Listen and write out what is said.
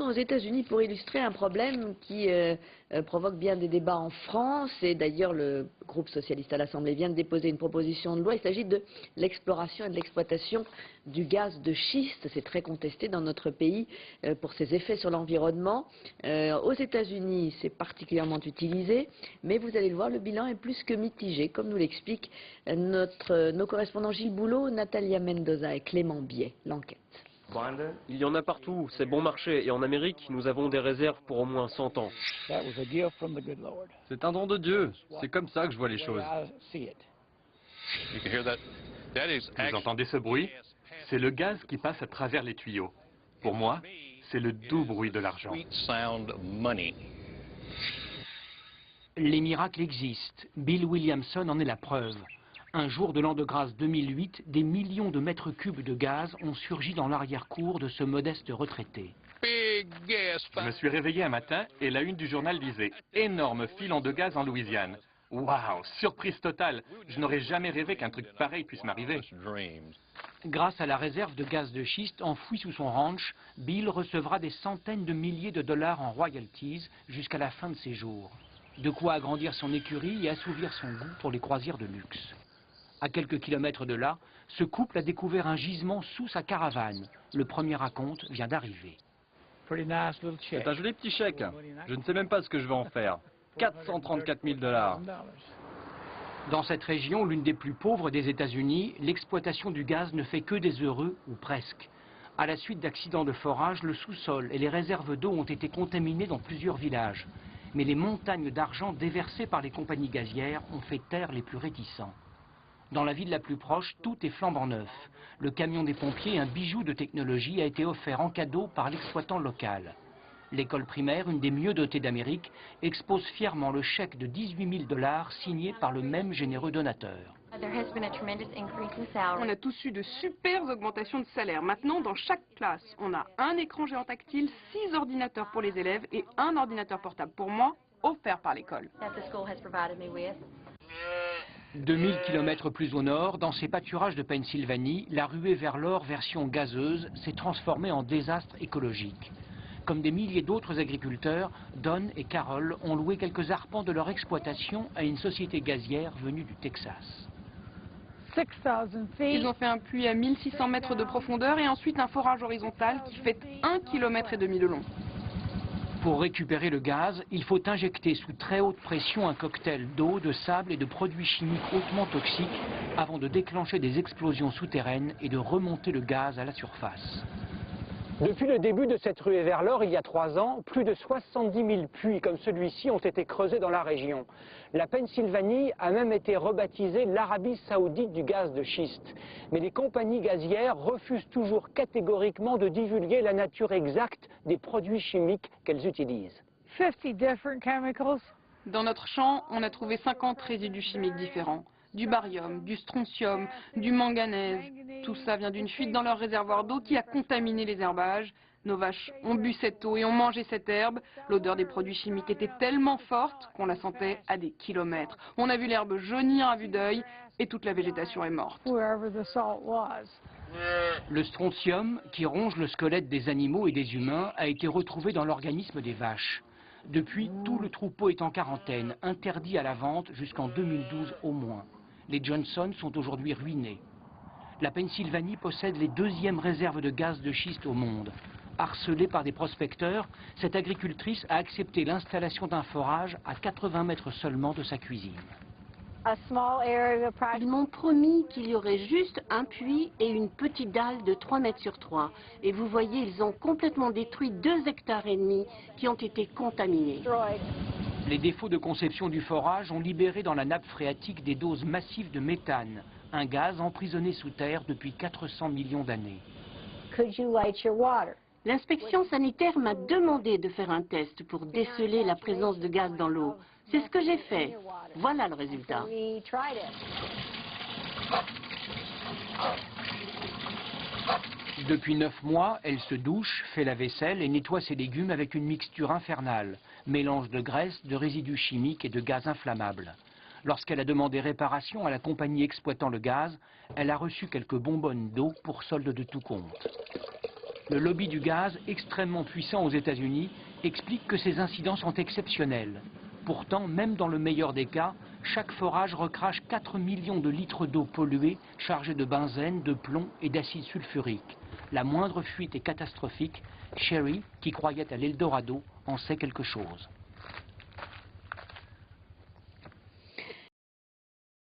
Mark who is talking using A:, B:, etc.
A: partons aux États-Unis pour illustrer un problème qui provoque bien des débats en France. Et d'ailleurs, le groupe socialiste à l'Assemblée vient de déposer une proposition de loi. Il s'agit de l'exploration et de l'exploitation du gaz de schiste. C'est très contesté dans notre pays pour ses effets sur l'environnement. Aux États-Unis, c'est particulièrement utilisé. Mais vous allez le voir, le bilan est plus que mitigé, comme nous l'expliquent nos correspondants Gilles Boulot, Natalia Mendoza et Clément Biet. L'enquête.
B: Il y en a partout, c'est bon marché, et en Amérique, nous avons des réserves pour au moins 100 ans.
C: C'est un don de Dieu, c'est comme ça que je vois les choses.
D: Vous entendez ce bruit? C'est le gaz qui passe à travers les tuyaux. Pour moi, c'est le doux bruit de l'argent.
E: Les miracles existent. Bill Williamson en est la preuve. Un jour de l'an de grâce 2008, des millions de mètres cubes de gaz ont surgi dans l'arrière-cour de ce modeste retraité.
D: Je me suis réveillé un matin et la une du journal disait « Énorme filon de gaz en Louisiane ». Waouh, surprise totale. Je n'aurais jamais rêvé qu'un truc pareil puisse m'arriver.
E: Grâce à la réserve de gaz de schiste enfouie sous son ranch, Bill recevra des centaines de milliers de dollars en royalties jusqu'à la fin de ses jours. De quoi agrandir son écurie et assouvir son goût pour les croisières de luxe. À quelques kilomètres de là, ce couple a découvert un gisement sous sa caravane. Le premier raconte vient d'arriver.
C: C'est un joli petit chèque. Je ne sais même pas ce que je vais en faire. 434 000 $.
E: Dans cette région, l'une des plus pauvres des États-Unis, l'exploitation du gaz ne fait que des heureux, ou presque. À la suite d'accidents de forage, le sous-sol et les réserves d'eau ont été contaminés dans plusieurs villages. Mais les montagnes d'argent déversées par les compagnies gazières ont fait taire les plus réticents. Dans la ville la plus proche, tout est flambant neuf. Le camion des pompiers, un bijou de technologie, a été offert en cadeau par l'exploitant local. L'école primaire, une des mieux dotées d'Amérique, expose fièrement le chèque de 18 000 $ signé par le même généreux donateur.
F: On a tous eu de super augmentations de salaire. Maintenant, dans chaque classe, on a un écran géant tactile, 6 ordinateurs pour les élèves et un ordinateur portable pour moi, offert par l'école.
E: 2000 km plus au nord, dans ces pâturages de Pennsylvanie, la ruée vers l'or version gazeuse s'est transformée en désastre écologique. Comme des milliers d'autres agriculteurs, Don et Carol ont loué quelques arpents de leur exploitation à une société gazière venue du Texas.
F: Ils ont fait un puits à 1600 mètres de profondeur et ensuite un forage horizontal qui fait 1,5 km de long.
E: Pour récupérer le gaz, il faut injecter sous très haute pression un cocktail d'eau, de sable et de produits chimiques hautement toxiques avant de déclencher des explosions souterraines et de remonter le gaz à la surface.
G: Depuis le début de cette ruée vers l'or, il y a 3 ans, plus de 70 000 puits comme celui-ci ont été creusés dans la région. La Pennsylvanie a même été rebaptisée l'Arabie saoudite du gaz de schiste. Mais les compagnies gazières refusent toujours catégoriquement de divulguer la nature exacte des produits chimiques qu'elles utilisent.
F: 50 different chemicals. Dans notre champ, on a trouvé 50 résidus chimiques différents. Du barium, du strontium, du manganèse. Tout ça vient d'une fuite dans leur réservoir d'eau qui a contaminé les herbages. Nos vaches ont bu cette eau et ont mangé cette herbe. L'odeur des produits chimiques était tellement forte qu'on la sentait à des kilomètres. On a vu l'herbe jaunir à vue d'œil et toute la végétation est morte.
E: Le strontium, qui ronge le squelette des animaux et des humains, a été retrouvé dans l'organisme des vaches. Depuis, tout le troupeau est en quarantaine, interdit à la vente jusqu'en 2012 au moins. Les Johnson sont aujourd'hui ruinés. La Pennsylvanie possède les 2e réserves de gaz de schiste au monde. Harcelée par des prospecteurs, cette agricultrice a accepté l'installation d'un forage à 80 mètres seulement de sa cuisine.
H: Ils m'ont promis qu'il y aurait juste un puits et une petite dalle de 3 mètres sur 3. Et vous voyez, ils ont complètement détruit 2,5 hectares qui ont été contaminés.
E: Les défauts de conception du forage ont libéré dans la nappe phréatique des doses massives de méthane, un gaz emprisonné sous terre depuis 400 millions d'années.
H: L'inspection sanitaire m'a demandé de faire un test pour déceler la présence de gaz dans l'eau. C'est ce que j'ai fait. Voilà le résultat.
E: Depuis 9 mois, elle se douche, fait la vaisselle et nettoie ses légumes avec une mixture infernale, mélange de graisse, de résidus chimiques et de gaz inflammables. Lorsqu'elle a demandé réparation à la compagnie exploitant le gaz, elle a reçu quelques bonbonnes d'eau pour solde de tout compte. Le lobby du gaz, extrêmement puissant aux États-Unis, explique que ces incidents sont exceptionnels. Pourtant, même dans le meilleur des cas, chaque forage recrache 4 millions de litres d'eau polluée chargée de benzène, de plomb et d'acide sulfurique. La moindre fuite est catastrophique. Sherry, qui croyait à l'Eldorado, en sait quelque chose.